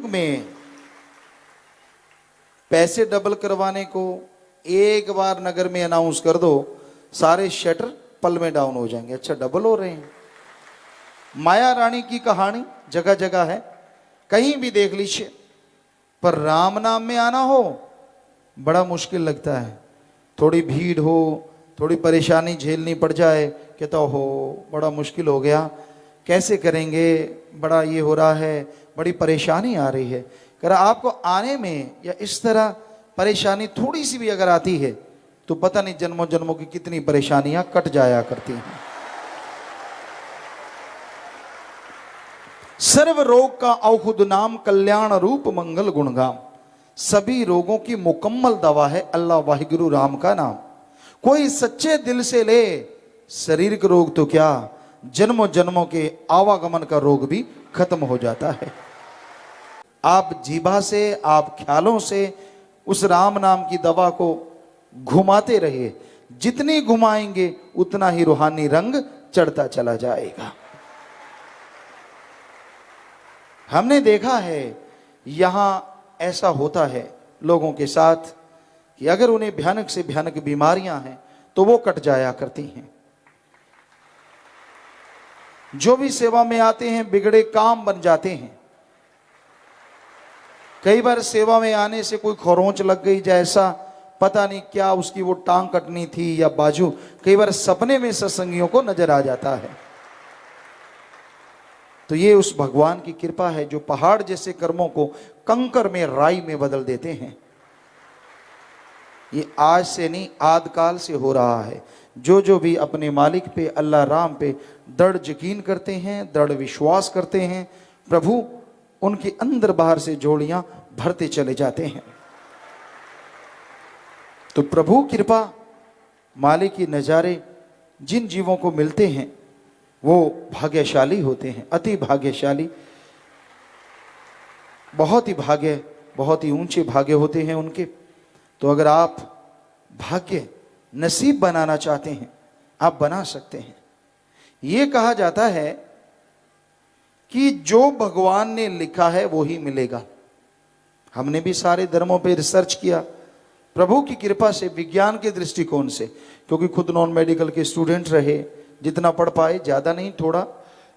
कलयुग में पैसे डबल करवाने को एक बार नगर में अनाउंस कर दो, सारे शटर पल में डाउन हो जाएंगे। अच्छा, डबल हो रहे हैं। माया रानी की कहानी जगह जगह है, कहीं भी देख लीजिए, पर राम नाम में आना हो बड़ा मुश्किल लगता है। थोड़ी भीड़ हो, थोड़ी परेशानी झेलनी पड़ जाए, कहता हो बड़ा मुश्किल हो गया, कैसे करेंगे, बड़ा ये हो रहा है, बड़ी परेशानी आ रही है। कर आपको आने में या इस तरह परेशानी थोड़ी सी भी अगर आती है तो पता नहीं जन्मों जन्मों की कितनी परेशानियां कट जाया करती हैं। सर्व रोग का औषध नाम, कल्याण रूप मंगल गुणगाम। सभी रोगों की मुकम्मल दवा है अल्लाह वाहिगुरु राम का नाम। कोई सच्चे दिल से ले शारीरिक रोग तो क्या, जन्मों जन्मों के आवागमन का रोग भी खत्म हो जाता है। आप जीभा से, आप ख्यालों से उस राम नाम की दवा को घुमाते रहिए। जितनी घुमाएंगे उतना ही रूहानी रंग चढ़ता चला जाएगा। हमने देखा है यहां ऐसा होता है लोगों के साथ कि अगर उन्हें भयानक से भयानक बीमारियां हैं तो वो कट जाया करती हैं। जो भी सेवा में आते हैं बिगड़े काम बन जाते हैं। कई बार सेवा में आने से कोई खरोंच लग गई, जैसा पता नहीं क्या उसकी वो टांग कटनी थी या बाजू, कई बार सपने में सत्संगियों को नजर आ जाता है। तो ये उस भगवान की कृपा है जो पहाड़ जैसे कर्मों को कंकर में, राई में बदल देते हैं। ये आज से नहीं, आदिकाल से हो रहा है। जो भी अपने मालिक पे, अल्लाह राम पे दृढ़ यकीन करते हैं, दृढ़ विश्वास करते हैं, प्रभु उनके अंदर बाहर से जोड़ियां भरते चले जाते हैं। तो प्रभु कृपा, मालिक की नजारे जिन जीवों को मिलते हैं वो भाग्यशाली होते हैं, अति भाग्यशाली। बहुत ही भाग्य, बहुत ही ऊंचे भाग्य होते हैं उनके। तो अगर आप भाग्य नसीब बनाना चाहते हैं, आप बना सकते हैं। ये कहा जाता है कि जो भगवान ने लिखा है वो ही मिलेगा। हमने भी सारे धर्मों पे रिसर्च किया, प्रभु की कृपा से, विज्ञान के दृष्टिकोण से, क्योंकि खुद नॉन मेडिकल के स्टूडेंट रहे, जितना पढ़ पाए, ज़्यादा नहीं थोड़ा,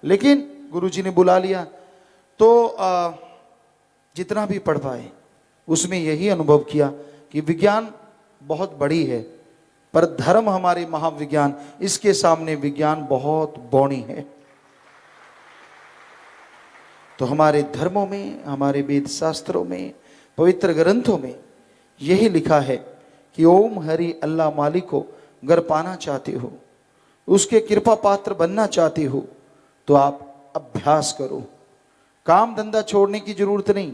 लेकिन गुरुजी ने बुला लिया तो जितना भी पढ़ पाए उसमें यही अनुभव किया कि विज्ञान बहुत बड़ी है, पर धर्म हमारे महाविज्ञान, इसके सामने विज्ञान बहुत बौनी है। तो हमारे धर्मों में, हमारे वेद शास्त्रों में, पवित्र ग्रंथों में यही लिखा है कि ओम हरि अल्लाह मालिक को अगर पाना चाहते हो, उसके कृपा पात्र बनना चाहते हो, तो आप अभ्यास करो। काम धंधा छोड़ने की जरूरत नहीं,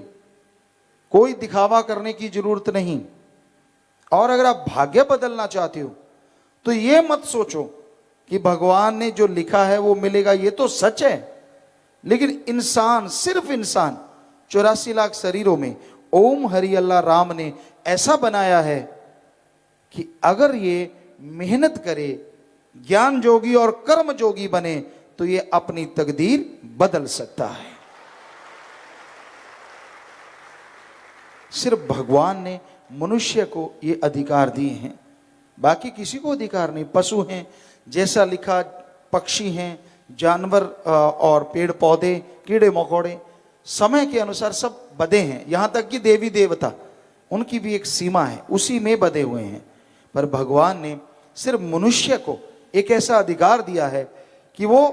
कोई दिखावा करने की जरूरत नहीं। और अगर आप भाग्य बदलना चाहते हो तो ये मत सोचो कि भगवान ने जो लिखा है वो मिलेगा। ये तो सच है, लेकिन इंसान, सिर्फ इंसान 84 लाख शरीरों में ओम हरि अल्लाह राम ने ऐसा बनाया है कि अगर ये मेहनत करे, ज्ञान जोगी और कर्म जोगी बने, तो ये अपनी तकदीर बदल सकता है। सिर्फ भगवान ने मनुष्य को ये अधिकार दिए हैं, बाकी किसी को अधिकार नहीं। पशु हैं जैसा लिखा, पक्षी हैं, जानवर और पेड़ पौधे, कीड़े मकोड़े, समय के अनुसार सब बदे हैं। यहां तक कि देवी देवता, उनकी भी एक सीमा है, उसी में बदे हुए हैं। पर भगवान ने सिर्फ मनुष्य को एक ऐसा अधिकार दिया है कि वो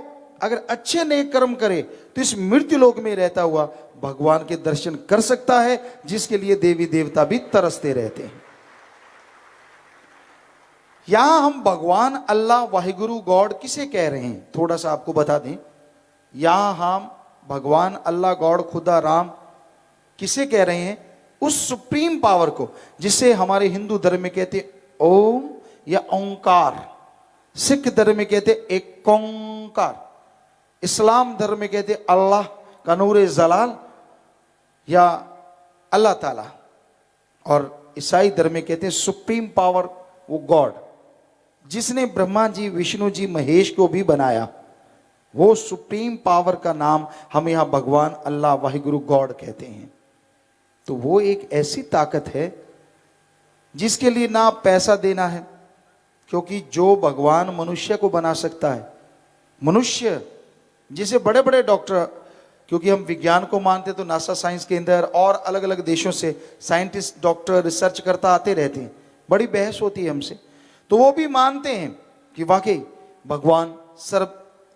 अगर अच्छे नेक कर्म करे तो इस मृत्यु लोक में रहता हुआ भगवान के दर्शन कर सकता है, जिसके लिए देवी देवता भी तरसते रहते हैं। यहां हम भगवान, अल्लाह, वाहिगुरु, गॉड किसे कह रहे हैं, थोड़ा सा आपको बता दें। यहां हम भगवान, अल्लाह, गॉड, खुदा, राम किसे कह रहे हैं? उस सुप्रीम पावर को, जिसे हमारे हिंदू धर्म में कहते ओम या ओंकार, सिख धर्म में कहते एक ओंकार, इस्लाम धर्म में कहते अल्लाह का नूर जलाल या अल्लाह ताला, और ईसाई धर्म में कहते सुप्रीम पावर, वो गॉड, जिसने ब्रह्मा जी, विष्णु जी, महेश को भी बनाया। वो सुप्रीम पावर का नाम हम यहां भगवान, अल्लाह, वाहिगुरु, गॉड कहते हैं। तो वो एक ऐसी ताकत है जिसके लिए ना पैसा देना है, क्योंकि जो भगवान मनुष्य को बना सकता है, मनुष्य जिसे बड़े बड़े डॉक्टर, क्योंकि हम विज्ञान को मानते तो नासा साइंस के अंदर और अलग अलग देशों से साइंटिस्ट डॉक्टर रिसर्च करता आते रहते हैं, बड़ी बहस होती है हमसे, तो वो भी मानते हैं कि वाकई भगवान सर्व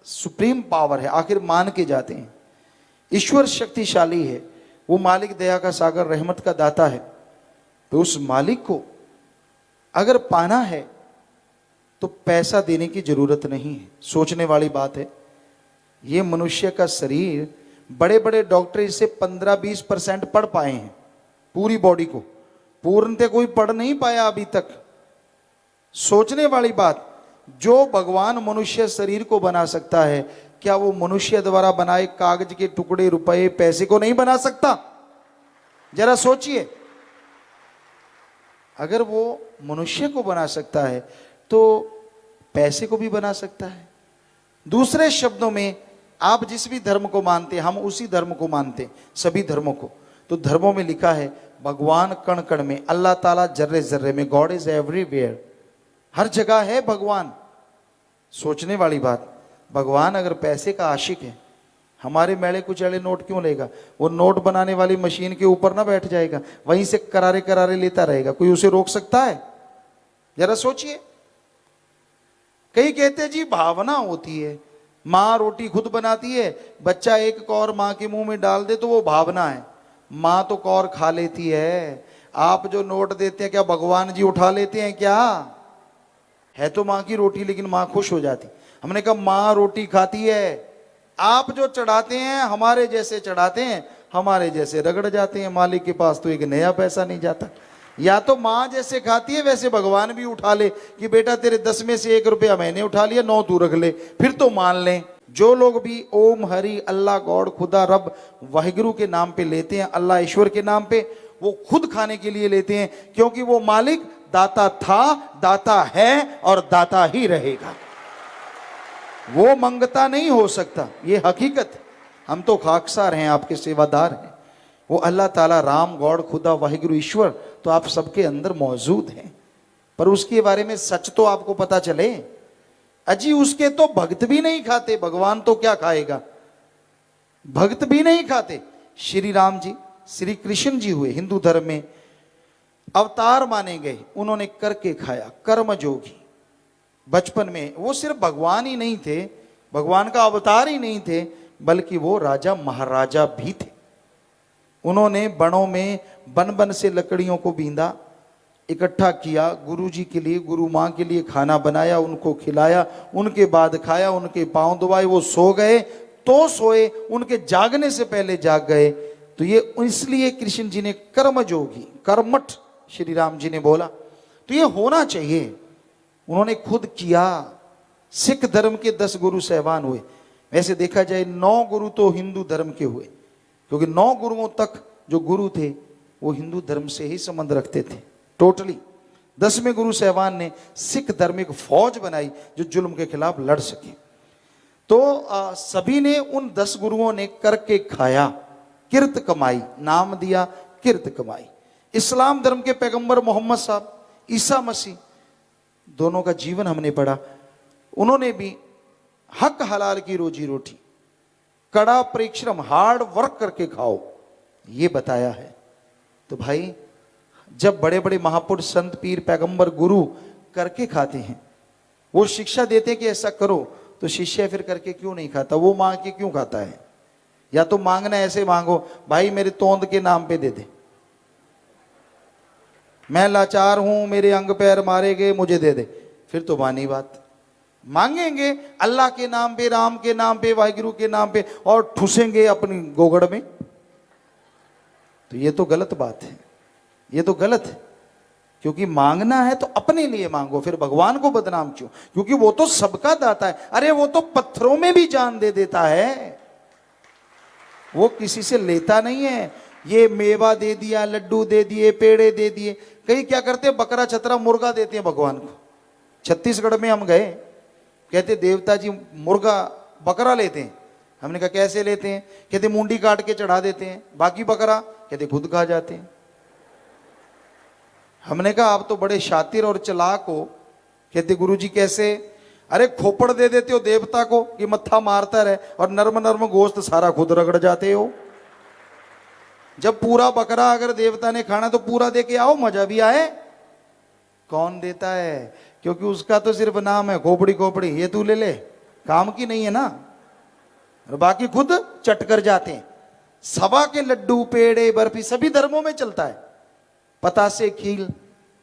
सुप्रीम पावर है, आखिर मान के जाते हैं। ईश्वर शक्तिशाली है, वो मालिक दया का सागर, रहमत का दाता है। तो उस मालिक को अगर पाना है तो पैसा देने की जरूरत नहीं है। सोचने वाली बात है, ये मनुष्य का शरीर, बड़े बड़े डॉक्टर इसे 15-20% पढ़ पाए हैं, पूरी बॉडी को पूर्णतः कोई पढ़ नहीं पाया अभी तक। सोचने वाली बात, जो भगवान मनुष्य शरीर को बना सकता है, क्या वो मनुष्य द्वारा बनाए कागज के टुकड़े, रुपए, पैसे को नहीं बना सकता? जरा सोचिए, अगर वो मनुष्य को बना सकता है तो पैसे को भी बना सकता है। दूसरे शब्दों में, आप जिस भी धर्म को मानते हैं, हम उसी धर्म को मानते हैं, सभी धर्मों को। तो धर्मों में लिखा है भगवान कण कण में, अल्लाह ताला जर्रे जर्रे में, गॉड इज एवरीवेयर, हर जगह है भगवान। सोचने वाली बात, भगवान अगर पैसे का आशिक है, हमारे मेले कुचैले नोट क्यों लेगा? वो नोट बनाने वाली मशीन के ऊपर ना बैठ जाएगा, वहीं से करारे करारे लेता रहेगा, कोई उसे रोक सकता है? जरा सोचिए। कई कहते जी भावना होती है, माँ रोटी खुद बनाती है, बच्चा एक कौर माँ के मुंह में डाल दे तो वो भावना है, माँ तो कौर खा लेती है। आप जो नोट देते हैं, क्या भगवान जी उठा लेते हैं क्या? है तो माँ की रोटी, लेकिन माँ खुश हो जाती। हमने कहा माँ रोटी खाती है, आप जो चढ़ाते हैं हमारे जैसे चढ़ाते हैं, हमारे जैसे रगड़ जाते हैं, मालिक के पास तो एक नया पैसा नहीं जाता। या तो माँ जैसे खाती है वैसे भगवान भी उठा ले कि बेटा तेरे 10 में से 1 रुपया मैंने उठा लिया, 9 तू रख ले, फिर तो मान लें। जो लोग भी ओम हरि अल्लाह गॉड खुदा रब वाहिगुरु के नाम पे लेते हैं, अल्लाह ईश्वर के नाम पे, वो खुद खाने के लिए लेते हैं, क्योंकि वो मालिक दाता था, दाता है और दाता ही रहेगा। वो मंगता नहीं हो सकता, ये हकीकत है। हम तो खाकसार हैं, आपके सेवादार हैं। वो अल्लाह ताला राम गॉड खुदा वाहिगुरु ईश्वर तो आप सबके अंदर मौजूद हैं, पर उसके बारे में सच तो आपको पता चले। अजी उसके तो भक्त भी नहीं खाते, भगवान तो क्या खाएगा? भक्त भी नहीं खाते। श्री राम जी, श्री कृष्ण जी हुए हिंदू धर्म में, अवतार माने गए, उन्होंने करके खाया, कर्मयोगी। बचपन में वो सिर्फ भगवान ही नहीं थे, भगवान का अवतार ही नहीं थे, बल्कि वो राजा महाराजा भी थे। उन्होंने बनों में बन बन से लकड़ियों को बींदा, इकट्ठा किया, गुरु जी के लिए, गुरु माँ के लिए खाना बनाया, उनको खिलाया, उनके बाद खाया, उनके पांव दबाए, वो सो गए तो सोए, उनके जागने से पहले जाग गए। तो ये इसलिए कृष्ण जी ने कर्मयोगी, कर्मठ श्री राम जी ने बोला, तो ये होना चाहिए। उन्होंने खुद किया। सिख धर्म के 10 गुरु सहबान हुए। वैसे देखा जाए 9 गुरु तो हिंदू धर्म के हुए, क्योंकि 9 गुरुओं तक जो गुरु थे वो हिंदू धर्म से ही संबंध रखते थे टोटली। 10वें गुरु सहबान ने सिख धर्म एक फौज बनाई जो जुल्म के खिलाफ लड़ सके। तो सभी ने, उन 10 गुरुओं ने करके खाया, किर्त कमाई, नाम दिया किर्त कमाई। इस्लाम धर्म के पैगंबर मोहम्मद साहब, ईसा मसीह, दोनों का जीवन हमने पढ़ा। उन्होंने भी हक हलाल की रोजी रोटी, कड़ा परिश्रम, हार्ड वर्क करके खाओ, ये बताया है। तो भाई जब बड़े बड़े महापुरुष, संत, पीर, पैगंबर, गुरु करके खाते हैं, वो शिक्षा देते हैं कि ऐसा करो, तो शिष्य फिर करके क्यों नहीं खाता? वो मांग के क्यों खाता है? या तो मांगना ऐसे मांगो, भाई मेरे तोंद के नाम पे दे दे, मैं लाचार हूं, मेरे अंग पैर मारे गए, मुझे दे दे, फिर तो बानी बात। मांगेंगे अल्लाह के नाम पे, राम के नाम पे, वाहिगुरु के नाम पे, और ठुसेंगे अपनी गोगड़ में, तो ये तो गलत बात है, ये तो गलत है। क्योंकि मांगना है तो अपने लिए मांगो, फिर भगवान को बदनाम क्यों? क्योंकि वो तो सबका दाता है। अरे वो तो पत्थरों में भी जान दे देता है, वो किसी से लेता नहीं है। ये मेवा दे दिया, लड्डू दे दिए, पेड़े दे दिए। कई क्या करते हैं, बकरा, छतरा, मुर्गा देते हैं भगवान को। छत्तीसगढ़ में हम गए, कहते देवता जी मुर्गा, बकरा लेते हैं। हमने कहा कैसे लेते हैं? कहते मुंडी काट के चढ़ा देते हैं, बाकी बकरा कहते खुद खा जाते हैं। हमने कहा आप तो बड़े शातिर और चालाक हो। कहते गुरुजी कैसे? अरे खोपड़ दे देते हो देवता को कि मत्था मारता रहे और नर्म नर्म गोश्त सारा खुद रगड़ जाते हो। जब पूरा बकरा अगर देवता ने खाना तो पूरा दे के आओ, मजा भी आए। कौन देता है? क्योंकि उसका तो सिर्फ नाम है खोपड़ी खोपड़ी, ये तू ले ले, काम की नहीं है ना। और बाकी खुद चट कर जाते हैं। सवा के लड्डू पेड़े बर्फी सभी धर्मों में चलता है। पतासे खील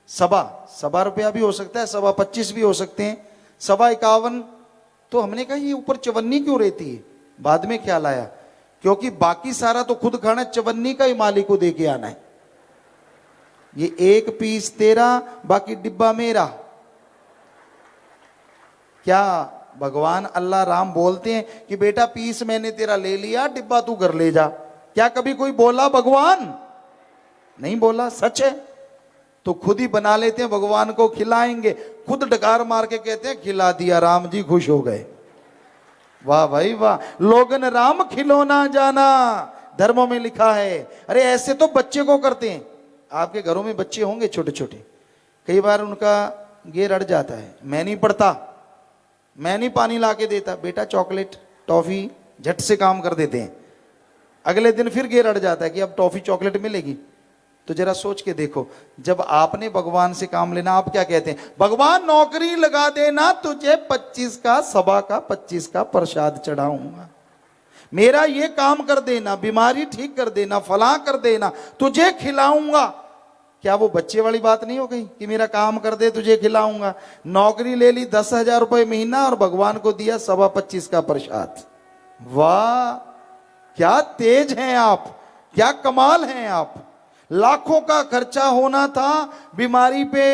सवा रुपया भी हो सकता है, 25 भी हो सकते हैं, 51। तो हमने कहा ये ऊपर चवन्नी क्यों रहती है? बाद में ख्याल आया क्योंकि बाकी सारा तो खुद खाना, चवन्नी का ही मालिक को दे के आना है। ये 1 पीस तेरा, बाकी डिब्बा मेरा। क्या भगवान अल्लाह राम बोलते हैं कि बेटा पीस मैंने तेरा ले लिया, डिब्बा तू घर ले जा? क्या कभी कोई बोला भगवान? नहीं बोला। सच है। तो खुद ही बना लेते हैं, भगवान को खिलाएंगे, खुद डकार मार के कहते हैं खिला दिया, राम जी खुश हो गए। वाह भाई वाह, लोगन राम खिलौना जाना, धर्मों में लिखा है। अरे ऐसे तो बच्चे को करते हैं। आपके घरों में बच्चे होंगे छोटे छोटे, कई बार उनका गेर अड़ जाता है, मैं नहीं पढ़ता, मैं नहीं पानी ला के देता, बेटा चॉकलेट टॉफी, झट से काम कर देते हैं। अगले दिन फिर गेर अड़ जाता है कि अब टॉफी चॉकलेट मिलेगी। तो जरा सोच के देखो, जब आपने भगवान से काम लेना, आप क्या कहते हैं? भगवान नौकरी लगा देना, तुझे 25 का, सवा का 25 का प्रसाद चढ़ाऊंगा, मेरा ये काम कर देना, बीमारी ठीक कर देना, फला कर देना, तुझे खिलाऊंगा। क्या वो बच्चे वाली बात नहीं हो गई कि मेरा काम कर दे तुझे खिलाऊंगा? नौकरी ले ली 10,000 रुपए महीना और भगवान को दिया 25 का प्रसाद। वाह क्या तेज हैं आप, क्या कमाल हैं आप। लाखों का खर्चा होना था बीमारी पे,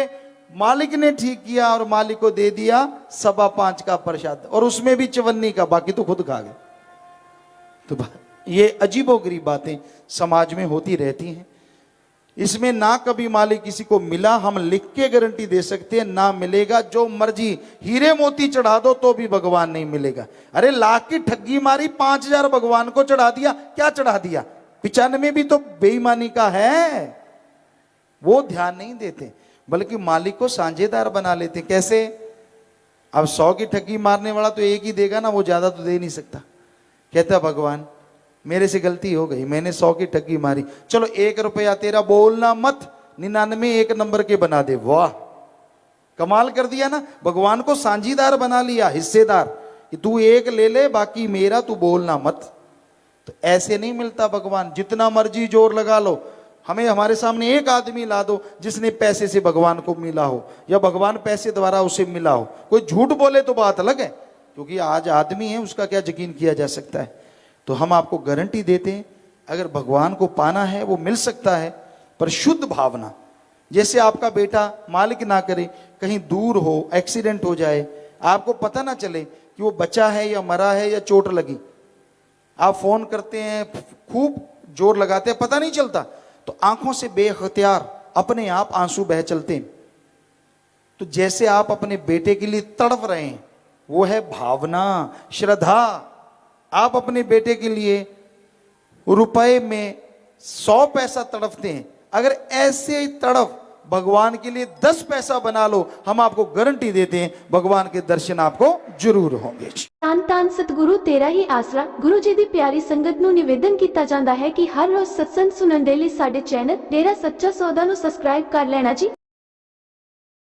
मालिक ने ठीक किया और मालिक को दे दिया 5.25 का प्रसाद, और उसमें भी चवन्नी का, बाकी तो खुद खा गए। तो ये अजीबोगरीब बातें समाज में होती रहती हैं। इसमें ना कभी मालिक किसी को मिला, हम लिख के गारंटी दे सकते हैं, ना मिलेगा। जो मर्जी हीरे मोती चढ़ा दो तो भी भगवान नहीं मिलेगा। अरे लाख की ठगी मारी, 5,000 भगवान को चढ़ा दिया, क्या चढ़ा दिया? 95 भी तो बेईमानी का है। वो ध्यान नहीं देते, बल्कि मालिक को साझेदार बना लेते। कैसे? अब 100 की ठगी मारने वाला तो एक ही देगा ना, वो ज्यादा तो दे नहीं सकता। कहता भगवान मेरे से गलती हो गई, मैंने 100 की ठगी मारी, चलो 1 रुपया तेरा, बोलना मत, 99 1 नंबर के बना दे। वाह कमाल कर दिया ना, भगवान को साझीदार बना लिया, हिस्सेदार, कि तू 1 ले ले, बाकी मेरा, तू बोलना मत। तो ऐसे नहीं मिलता भगवान। जितना मर्जी जोर लगा लो, हमें हमारे सामने एक आदमी ला दो जिसने पैसे से भगवान को मिला हो, या भगवान पैसे द्वारा उसे मिला हो। कोई झूठ बोले तो बात अलग है, क्योंकि आज आदमी है, उसका क्या यकीन किया जा सकता है। तो हम आपको गारंटी देते हैं, अगर भगवान को पाना है वो मिल सकता है, पर शुद्ध भावना। जैसे आपका बेटा मालिक ना करे, कहीं दूर हो, एक्सीडेंट हो जाए, आपको पता ना चले कि वो बचा है या मरा है या चोट लगी, आप फोन करते हैं, खूब जोर लगाते हैं, पता नहीं चलता, तो आंखों से बेख्तियार अपने आप आंसू बह चलते हैं। तो जैसे आप अपने बेटे के लिए तड़प रहे हैं, वो है भावना, श्रद्धा। आप अपने बेटे के लिए रुपए में 100 पैसा तड़पते हैं, अगर ऐसे ही तड़प भगवान के लिए 10 पैसा बना लो, हम आपको गारंटी देते हैं भगवान के दर्शन आपको जरूर होंगे। ਧੰਨ ਧੰਨ ਸਤਿਗੁਰੂ ਤੇਰਾ ਹੀ ਆਸਰਾ। ਗੁਰੂ ਜੀ ਦੀ ਪਿਆਰੀ ਸੰਗਤ ਨੂੰ ਨਿਵੇਦਨ ਕੀਤਾ ਜਾਂਦਾ ਹੈ ਕਿ ਹਰ ਰੋਜ਼ ਸਤਸੰਗ ਸੁਣਨ ਦੇ ਲਈ ਸਾਡੇ ਚੈਨਲ ਡੇਰਾ ਸੱਚਾ ਸੌਦਾ ਨੂੰ ਸਬਸਕ੍ਰਾਈਬ ਕਰ ਲੈਣਾ ਜੀ।